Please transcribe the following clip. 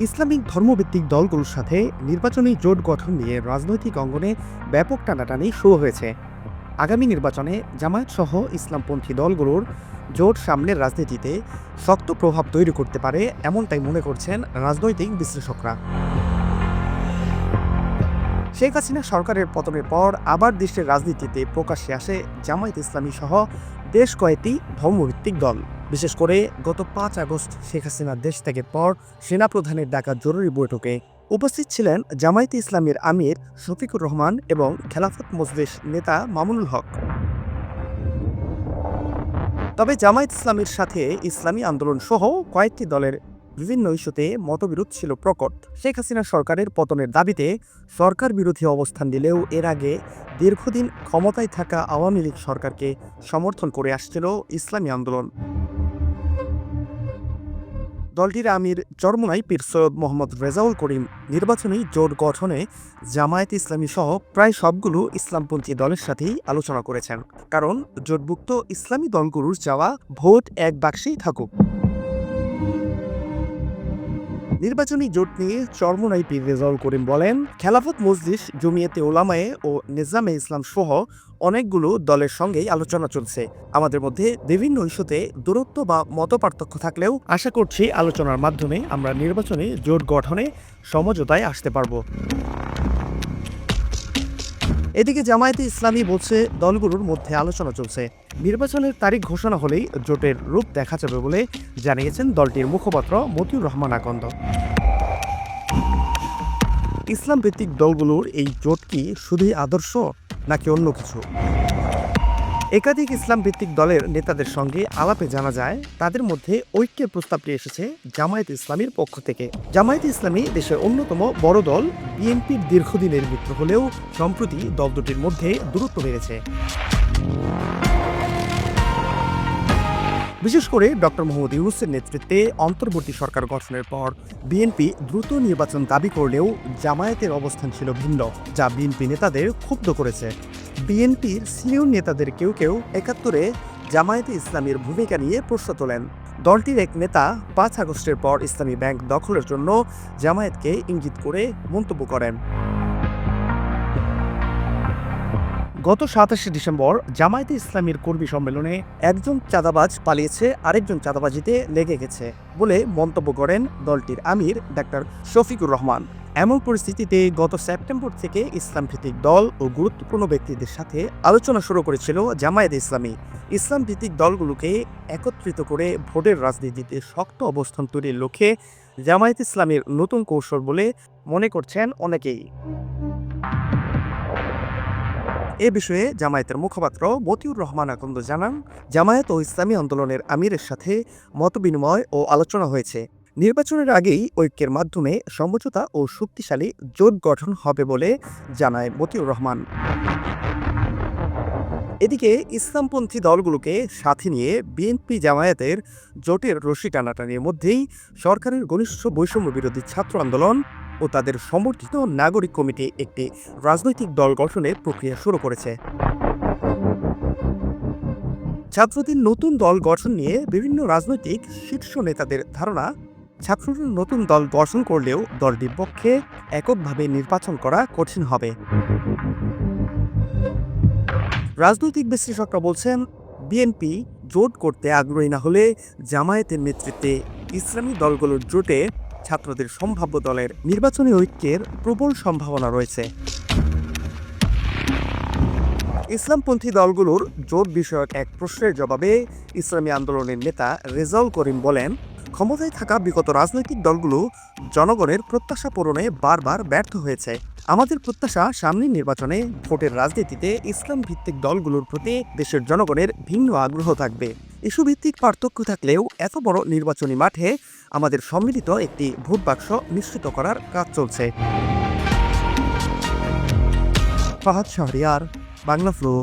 Islamic ধর্মভিত্তিক দলগুলোর সাথে নির্বাচনী জোট গঠন নিয়ে রাজনৈতিক অঙ্গনে ব্যাপক টানাটানি শুরু হয়েছে। আগামী নির্বাচনে জামায়াত সহ ইসলামপন্থী দলগুলোর জোট সামনের রাজনীতিতে শক্ত প্রভাব তৈরি করতে পারে, এমনটাই মনে করছেন রাজনৈতিক বিশ্লেষকরা। শেখ হাসিনা সরকারের পতনের পর আবার দেশের রাজনীতিতে প্রকাশ্যে আসে জামায়াত ইসলামী সহ বেশ কয়েকটি ধর্মভিত্তিক দল। বিশেষ করে গত 5 আগস্ট শেখ হাসিনা দেশ ত্যাগের পর সেনাপ্রধানের ডাকা জরুরি বৈঠকে উপস্থিত ছিলেন জামায়াতে ইসলামীর আমির শফিকুর রহমান এবং খেলাফত মজলিস নেতা মামুনুল হক। তবে জামায়াত ইসলামীর সাথে ইসলামী আন্দোলন সহ কয়েকটি দলের বিভিন্ন ইস্যুতে মতবিরোধ ছিল প্রকট। শেখ হাসিনা সরকারের পতনের দাবিতে সরকার বিরোধী অবস্থান দিলেও এর আগে দীর্ঘদিন ক্ষমতায় থাকা আওয়ামী লীগ সরকারকে সমর্থন করে আসছিল ইসলামী আন্দোলন। দলটির আমির চরমোনাই পীর সৈয়দ মোহাম্মদ রেজাউল করিম নির্বাচনী জোট গঠনে জামায়াত ইসলামী সহ প্রায় সবগুলো ইসলামপন্থী দলের সাথেই আলোচনা করেছেন, কারণ জোটভুক্ত ইসলামী দলগুলোর চাওয়া ভোট এক বাক্সেই থাকুক। নির্বাচনী জোট নিয়ে চরমোনাই পীর রেজাউল করিম বলেন, খেলাফত মজলিস, জমিয়তে ওলামায়ে ও নিজামে ইসলাম সহ অনেকগুলো দলের সঙ্গেই আলোচনা চলছে। আমাদের মধ্যে বিভিন্ন ইস্যুতে দূরত্ব বা মতপার্থক্য থাকলেও আশা করছি আলোচনার মাধ্যমে আমরা নির্বাচনী জোট গঠনে সমঝোতায় আসতে পারব। এদিকে জামায়াতে ইসলামী বলছে দলগুলোর মধ্যে আলোচনা চলছে, নির্বাচনের তারিখ ঘোষণা হলেই জোটের রূপ দেখা যাবে বলে জানিয়েছেন দলটির মুখপাত্র মতিউর রহমান আকন্দ। ইসলাম ভিত্তিক দলগুলোর এই জোট কি শুধুই আদর্শ নাকি অন্য কিছু? একাধিক ইসলাম ভিত্তিক দলের নেতাদের সঙ্গে আলাপে জানা যায়, তাদের মধ্যে ঐক্যের প্রস্তাবটি এসেছে জামায়াত ইসলামীর পক্ষ থেকে। জামায়াত ইসলামী দেশের অন্যতম বড় দল, বিএনপির দীর্ঘদিনের মিত্র হলেও সম্প্রতি দল দুটির মধ্যে দূরত্ব বেড়েছে। বিশেষ করে ডক্টর মোহাম্মদ ইউনূসের নেতৃত্বে অন্তর্বর্তী সরকার গঠনের পর বিএনপি দ্রুত নির্বাচন দাবি করলেও জামায়াতের অবস্থান ছিল ভিন্ন, যা বিএনপি নেতাদের ক্ষুব্ধ করেছে। বিএনপির সিনিয়র নেতাদের কেউ কেউ ৭১-এ জামায়াতে ইসলামীর ভূমিকা নিয়ে প্রশ্ন তোলেন। দলটির এক নেতা ৫ আগস্টের পর ইসলামী ব্যাংক দখলের জন্য জামায়াতকে ইঙ্গিত করে মন্তব্য করেন। গত ২৭শে ডিসেম্বর জামায়াতে ইসলামীর কর্মী সম্মেলনে একজন চাঁদাবাজ পালিয়েছে, আরেকজন চাঁদাবাজিতে লেগে গেছে বলে মন্তব্য করেন দলটির আমির ডাক্তার শফিকুর রহমান। এমন পরিস্থিতিতে গত সেপ্টেম্বর থেকে ইসলাম ভিত্তিক দল ও গুরুত্বপূর্ণ ব্যক্তিদের সাথে আলোচনা শুরু করেছিল জামায়াতে ইসলামী। ইসলাম ভিত্তিক দলগুলোকে একত্রিত করে ভোটের রাজনীতিতে শক্ত অবস্থান তৈরির লক্ষ্যে জামায়াত ইসলামীর নতুন কৌশল বলে মনে করছেন অনেকেই। এ বিষয়ে জামায়াতের মুখপাত্র মতিউর রহমান আকন্দ জানান, জামায়াত ও ইসলামী আন্দোলনের আমিরের সাথে মতবিনিময় ও আলোচনা হয়েছে। নির্বাচনের আগেই ঐক্যের মাধ্যমে সমঝোতা ও শক্তিশালী জোট গঠন হবে বলে জানায় মতিউর রহমান। এদিকে ইসলামপন্থী দলগুলোকে সাথে নিয়ে বিএনপি জামায়াতের জোটের রশি টানাটানির মধ্যেই সরকারের ঘনিষ্ঠ বৈষম্য বিরোধী ছাত্র আন্দোলন ও তাদের সমর্থিত নাগরিক কমিটি একটি রাজনৈতিক দল গঠনের প্রক্রিয়া শুরু করেছে। ছাত্রদের নতুন দল গঠন নিয়ে বিভিন্ন রাজনৈতিক শীর্ষ নেতাদের ধারণা, ছাত্রদের নতুন দল গঠন করলেও দলটির পক্ষে এককভাবে নির্বাচন করা কঠিন হবে। রাজনৈতিক বিশ্লেষকরা বলছেন, বিএনপি জোট করতে আগ্রহী না হলে জামায়াতের নেতৃত্বে ইসলামী দলগুলোর জোটে ছাত্রদের সম্ভাব্য দলের নির্বাচনী ঐক্যের প্রবল সম্ভাবনা রয়েছে। ইসলামপন্থী দলগুলোর জোট বিষয়ক এক প্রশ্নের জবাবে ইসলামী আন্দোলনের নেতা রেজাউল করিম বলেন, ক্ষমতায় থাকা বিগত রাজনৈতিক দলগুলো জনগণের প্রত্যাশা পূরণে বারবার ব্যর্থ হয়েছে। আমাদের প্রত্যাশা সামনের নির্বাচনে ভোটের রাজনীতিতে ইসলাম ভিত্তিক দলগুলোর প্রতি দেশের জনগণের ভিন্ন আগ্রহ থাকবে। ইস্যুভিত্তিক পার্থক্য থাকলেও এত বড় নির্বাচনী মাঠে আমাদের সম্মিলিত একটি ভোট বাক্স নিশ্চিত করার কাজ চলছে। ফাহাদ শাহরিয়ার, বাংলা ফ্লো।